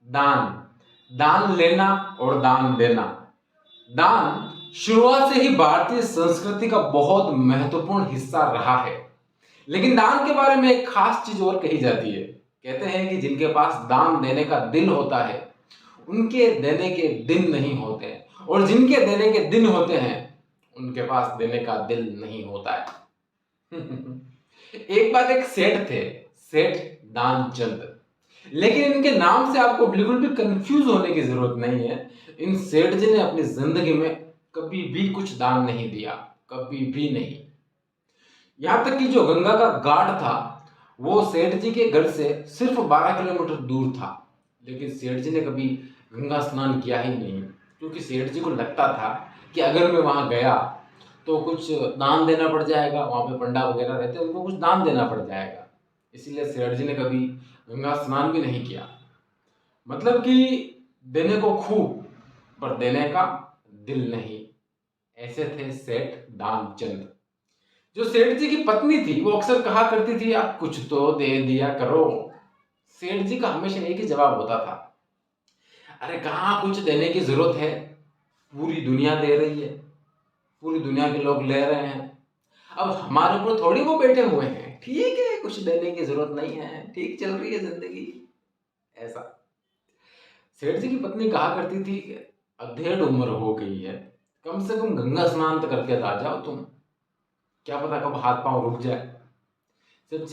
दान, दान लेना और दान देना। दान शुरुआत से ही भारतीय संस्कृति का बहुत महत्वपूर्ण हिस्सा रहा है। लेकिन दान के बारे में एक खास चीज और कही जाती है। कहते हैं कि जिनके पास दान देने का दिल होता है, उनके देने के दिन नहीं होते हैं, और जिनके देने के दिन होते हैं, उनके पास देने का दिल नहीं होता है। एक बार एक सेठ थे, सेठ दानचंद। लेकिन इनके नाम से आपको बिल्कुल भी कंफ्यूज होने की जरूरत नहीं है। इन सेठ जी ने अपनी जिंदगी में कभी भी कुछ दान नहीं दिया, कभी भी नहीं। यहां तक कि जो गंगा का घाट था, वो सेठ जी के घर से सिर्फ 12 किलोमीटर दूर था। लेकिन सेठ जी ने कभी गंगा स्नान किया ही नहीं, क्योंकि सेठ जी को लगता था कि अगर मैं वहां गया तो कुछ दान देना पड़ जाएगा, वहां पे पंडा वगैरह रहते हैं, उनको कुछ दान देना पड़ जाएगा। इसीलिए सेठ जी ने कभी गंगा स्नान भी नहीं किया। मतलब कि देने को खूब, पर देने का दिल नहीं। ऐसे थे सेठ दानचंद। जो सेठ जी की पत्नी थी, वो अक्सर कहा करती थी, आप कुछ तो दे दिया करो। सेठ जी का हमेशा एक ही जवाब होता था, अरे कहाँ कुछ देने की जरूरत है, पूरी दुनिया दे रही है, पूरी दुनिया के लोग ले रहे हैं, अब हमारे ऊपर थोड़ी वो बैठे हुए हैं, ठीक है कुछ देने की जरूरत नहीं है, ठीक चल रही है जिंदगी। ऐसा सेठ जी की पत्नी कहा करती थी, अधेड़ उम्र हो गई है, कम से कम गंगा स्नान तो करके आ जाओ तुम, क्या पता कब हाथ पांव रुक जाए। जब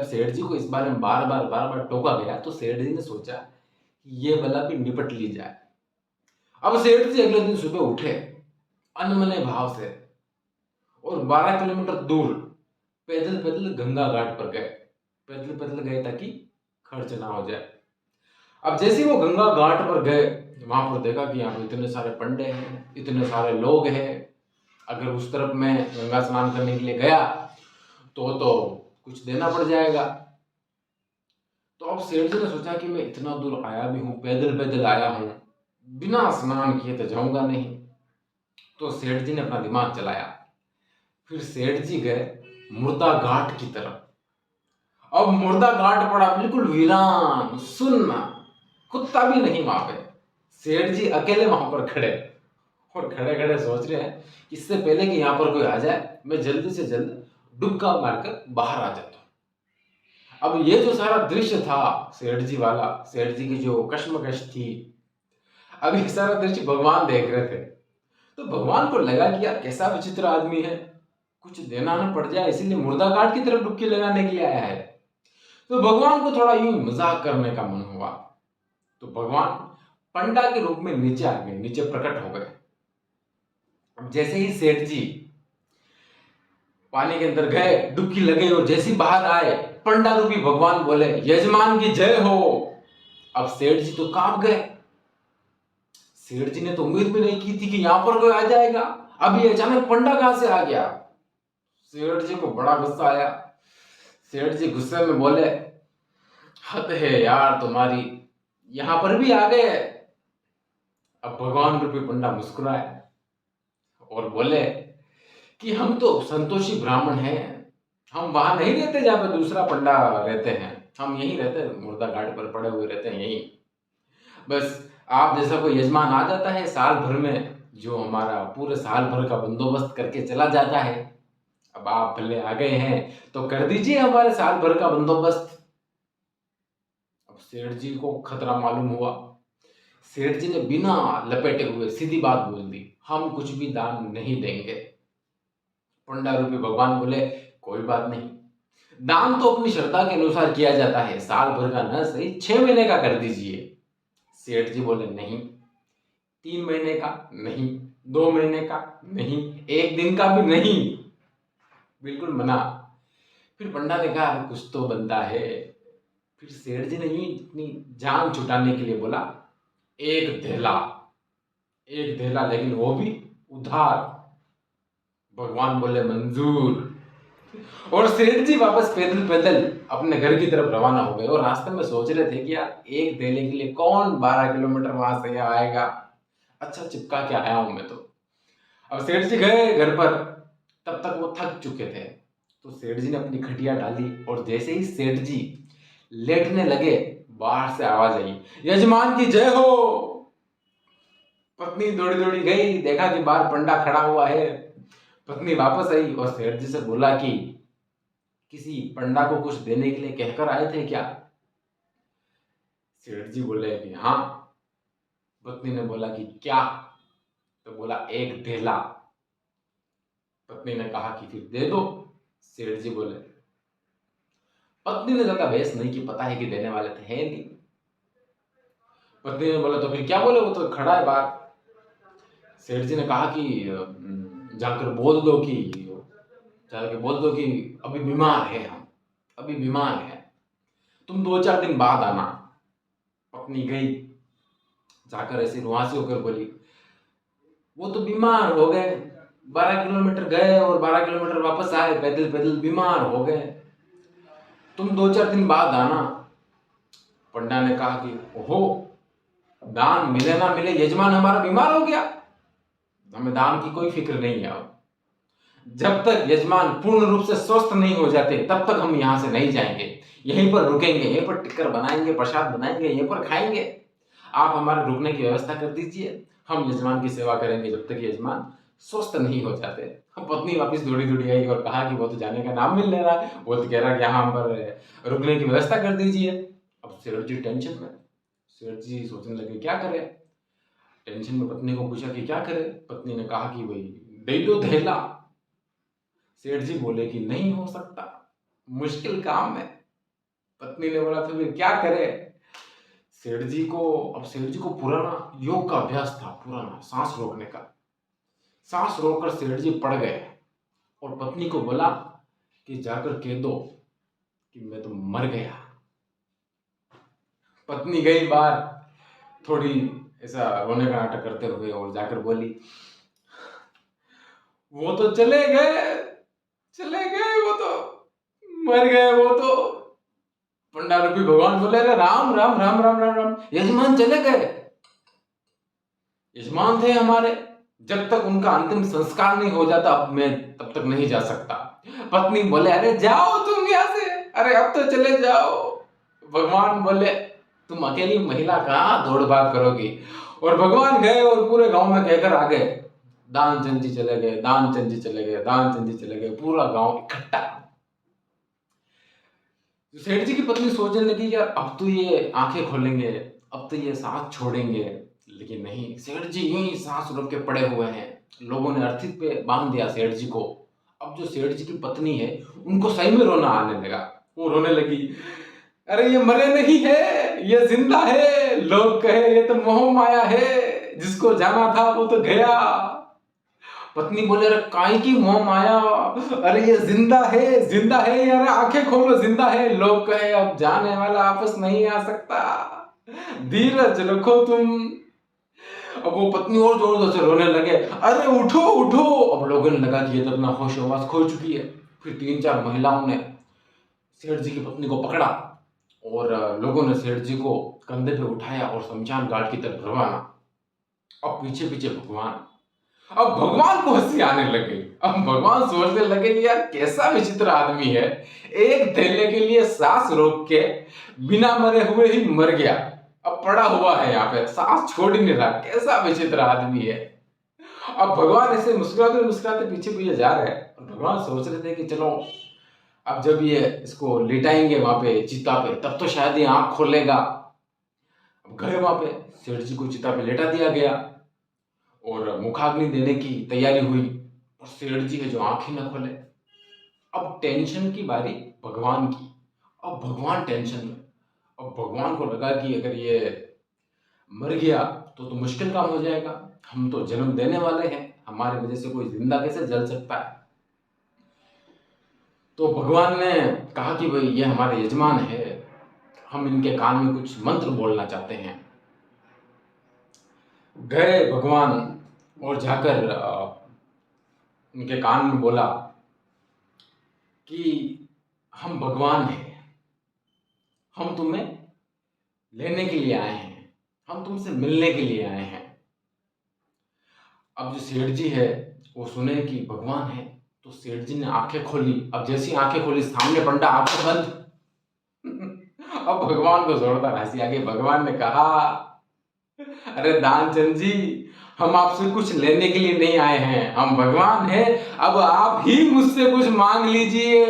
सेठ जी को इस बारे में बार बार टोका गया, तो सेठ जी ने सोचा कि ये वाला भी निपट ली जाए। अब सेठ जी अगले दिन सुबह उठे अनमने भाव से, और 12 किलोमीटर दूर पैदल पैदल गंगा घाट पर गए। पैदल पैदल गए ताकि खर्च ना हो जाए। अब जैसे ही वो गंगा घाट पर गए, वहां पर देखा कि यहाँ पर इतने सारे पंडे हैं, इतने सारे लोग हैं। अगर उस तरफ मैं गंगा स्नान करने के लिए गया तो कुछ देना पड़ जाएगा। तो अब सेठ जी ने सोचा कि मैं इतना दूर आया भी हूं, पैदल पैदल आया हूं, बिना स्नान किए तो जाऊंगा नहीं। तो सेठ जी ने अपना दिमाग चलाया। फिर सेठ जी गए मुर्दा घाट की तरफ। अब मुर्दा घाट पड़ा बिल्कुल वीरान सुन्न, कुत्ता भी नहीं वहां पे। सेठ जी अकेले वहां पर खड़े, और खड़े खड़े सोच रहे हैं कि इससे पहले कि यहाँ पर कोई आ जाए, मैं जल्दी से जल्द डुबका मारकर बाहर आ जाता हूं। अब ये जो सारा दृश्य था सेठ जी वाला, सेठ जी की जो कश्मकश थी, अब ये सारा दृश्य भगवान देख रहे थे। तो भगवान को लगा कि यार कैसा विचित्र आदमी है, कुछ देना ना पड़ जाए, इसीलिए मुर्दा घाट की तरफ डुबकी लगाने के लिए आया है। तो भगवान को थोड़ा यूं मजाक करने का मन हुआ। तो भगवान पंडा के रूप में नीचे आ गए, नीचे प्रकट हो गए। अब जैसे ही सेठ जी पानी के अंदर गए, डुबकी लगे, और जैसे ही बाहर आए, पंडा रूपी भगवान बोले, यजमान की जय हो। अब सेठ जी तो कांप गए। सेठ जी ने तो उम्मीद भी नहीं की थी कि यहां पर कोई आ जाएगा, अब ये अचानक पंडा कहां से आ गया। सेठ जी को बड़ा गुस्सा आया। सेठ जी गुस्से में बोले, हद है यार तुम्हारी, यहां पर भी आ गए। अब भगवान रूपी पंडा मुस्कुराए और बोले कि हम तो संतोषी ब्राह्मण हैं, हम वहां नहीं रहते जहां पे दूसरा पंडा रहते हैं, हम यहीं रहते हैं, मुर्दा घाट पर पड़े हुए रहते हैं यहीं। बस आप जैसा कोई यजमान आ जाता है साल भर में, जो हमारा पूरे साल भर का बंदोबस्त करके चला जाता है। अब आप भले आ गए हैं तो कर दीजिए हमारे साल भर का बंदोबस्त। अब सेठ जी को खतरा मालूम हुआ। सेठ जी ने बिना लपेटे हुए सीधी बात बोल दी, हम कुछ भी दान नहीं देंगे। पंडा रूपी भगवान बोले, कोई बात नहीं, दान तो अपनी श्रद्धा के अनुसार किया जाता है, साल भर का न सही 6 महीने का कर दीजिए। सेठ जी बोले, नहीं, 3 महीने का नहीं, 2 महीने का नहीं, 1 दिन का भी नहीं, बिल्कुल मना। फिर पंडा ने कहा, कुछ तो बनता है। फिर सेठ जी ने यूं अपनी जान छुटाने के लिए बोला, एक धेला, एक धेला, लेकिन वो भी उधार। भगवान बोले, मंजूर। और सेठ जी वापस पैदल पैदल अपने घर की तरफ रवाना हो गए, और रास्ते में सोच रहे थे कि यार एक धेले के लिए कौन 12 किलोमीटर वहां से आएगा, अच्छा चिपका के आया हूं मैं तो। अब सेठ जी गए घर पर, तब तक वो थक चुके थे। तो सेठ जी ने अपनी खटिया डाली, और जैसे ही सेठ जी लेटने लगे, बाहर से आवाज आई, यजमान की जय हो। पत्नी दौड़ी दौड़ी गई, देखा कि बाहर पंडा खड़ा हुआ है। पत्नी वापस आई और सेठ जी से बोला कि किसी पंडा को कुछ देने के लिए कहकर आए थे क्या? सेठ जी बोले कि हाँ। पत्नी ने बोला कि क्या? तो बोला एक ढेला। पत्नी ने कहा कि फिर दे दो। सेठ जी बोले, पत्नी ने ज्यादा बहस नहीं की, पता है कि देने वाले थे है नहीं। पत्नी ने बोला तो फिर क्या बोले, वो तो खड़ा है बाहर। सेठ जी ने कहा कि जाकर बोल दो कि अभी बीमार है, हम अभी बीमार है, तुम 2-4 दिन बाद आना। पत्नी गई, जाकर ऐसे रुआंसी होकर बोली, वो तो बीमार हो गए, 12 किलोमीटर गए और 12 किलोमीटर वापस आए, पैदल पैदल बीमार हो गए, तुम 2-4 दिन बाद आना। पंडा ने कहा कि ओहो, दान मिले ना मिले, यजमान हमारा बीमार हो गया, हमें दान की कोई फिक्र नहीं है। अब जब तक यजमान पूर्ण रूप से स्वस्थ नहीं हो जाते तब तक हम यहाँ से नहीं जाएंगे, यहीं पर रुकेंगे, यहीं पर टिक्कर बनाएंगे, प्रसाद बनाएंगे, यहीं पर खाएंगे। आप हमारे रुकने की व्यवस्था कर दीजिए, हम यजमान की सेवा करेंगे जब तक यजमान स्वस्थ नहीं हो जाते। पत्नी वापस दौड़ी दौड़ी आई और कहा कि वो तो जाने का नाम मिल नहीं रहा, वो तो कह रहा कि यहाँ पर रुकने की व्यवस्था कर दीजिए। अब सेठ जी टेंशन में, सेठ जी सोचने लगे क्या करे। टेंशन में पत्नी को पूछा कि क्या करे। पत्नी ने कहा कि भाई दे दो धेला। सेठ जी बोले कि नहीं हो सकता, मुश्किल काम है। पत्नी ने बोला तो फिर क्या करे। सेठ जी को पुराना योग का अभ्यास था, पुराना सांस रोकने का। सांस रोककर सेठ जी पड़ गए और पत्नी को बोला कि जाकर कह दो कि मैं तो मर गया। पत्नी गई बाहर, थोड़ी ऐसा रोने का नाटक करते हुए, और जाकर बोली, वो तो चले गए, वो तो मर गए, वो तो। पंडा रूपी भगवान बोले, अरे राम राम राम राम राम राम, यजमान चले गए, यजमान थे हमारे, जब तक उनका अंतिम संस्कार नहीं हो जाता अब मैं तब तक नहीं जा सकता। पत्नी बोले, अरे जाओ तुम यहाँ से, अरे अब तो चले जाओ। भगवान बोले, तुम अकेली महिला कहाँ दौड़ भाग करोगी। और भगवान गए और पूरे गांव में कहकर आ गए, दानचंद जी चले गए, दानचंद जी चले गए, दानचंद जी चले गए, पूरा गांव इकट्ठा। सेठ जी की पत्नी सोचने लगी, यार अब तो ये आंखें खोलेंगे, अब तो ये सांस छोड़ेंगे, लेकिन नहीं, सेठ जी यूं ही सांस रोक के पड़े हुए हैं। लोगों ने अर्थी पे बांध दिया सेठ जी को। अब जो सेठ जी की पत्नी है उनको सही में रोना आने लगा, वो रोने लगी, अरे ये मरे नहीं है, ये जिंदा है, लोग कहे ये तो मोह माया है, जिसको जाना था वो तो गया। पत्नी बोले, अरे काय की मोह माया, अरे ये जिंदा है, जिंदा है, यार आंखें खोलो, जिंदा है, लोग कहे अब जाने वाला वापस नहीं आ सकता, धीरज रखो तुम। अब वो पत्नी और जोर जोर से रोने लगे, अरे उठो उठो। अब लोगों ने लगा कि ये तो अपना होश हवास खो चुकी है। फिर 3-4 महिलाओं ने सेठ जी की पत्नी को पकड़ा और लोगों ने सेठ जी को कंधे पे उठाया और शमशान घाट की तरफ रवाना। अब पीछे पीछे भगवान। अब भगवान को हंसी आने लगी। अब भगवान सोचने लगे कि यार कैसा विचित्र आदमी है, एक थैले के लिए सांस रोक के बिना मरे हुए ही मर गया, अब पड़ा हुआ है यहाँ पे, सांस छोड़ ही नहीं रहा, कैसा विचित्र आदमी है। अब भगवान ऐसे मुस्कुराते मुस्कुराते पीछे पीछे जा रहे हैं और भगवान सोच रहे थे कि चलो अब जब ये इसको लिटाएंगे वहां पे चिता पे तब तो शायद ये आंख खोलेगा। अब गए वहां पे, सेठ जी को चिता पे लेटा दिया गया और मुखाग्नि देने की तैयारी हुई और सेठ जी के जो आंख ही न खोले। अब टेंशन की बारी भगवान की। अब भगवान टेंशन में। अब भगवान को लगा कि अगर ये मर गया तो मुश्किल काम हो जाएगा, हम तो जन्म देने वाले हैं, हमारे वजह से कोई जिंदा कैसे जल सकता है। तो भगवान ने कहा कि भाई ये हमारे यजमान है, हम इनके कान में कुछ मंत्र बोलना चाहते हैं। गए भगवान और जाकर उनके कान में बोला कि हम भगवान हैं, हम तुम्हें लेने के लिए आए हैं, हम तुमसे मिलने के लिए आए हैं। अब जो सेठ जी है वो सुने कि भगवान है तो सेठ जी ने आंखें खोली। अब जैसी आंखें खोली सामने पंडा, आंखें बंद। अब भगवान को जोरदार हंसी आ गई। भगवान ने कहा, अरे दानचंद जी, हम आपसे कुछ लेने के लिए नहीं आए हैं, हम भगवान हैं, अब आप ही मुझसे कुछ मांग लीजिए।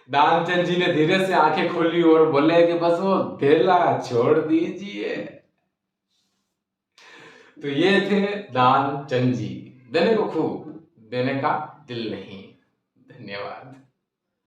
दानचंद जी ने धीरे से आंखें खोली और बोले कि बस वो धेला छोड़ दीजिए। तो ये थे दानचंद जी। देने को खूब, देने का दिल नहीं। धन्यवाद।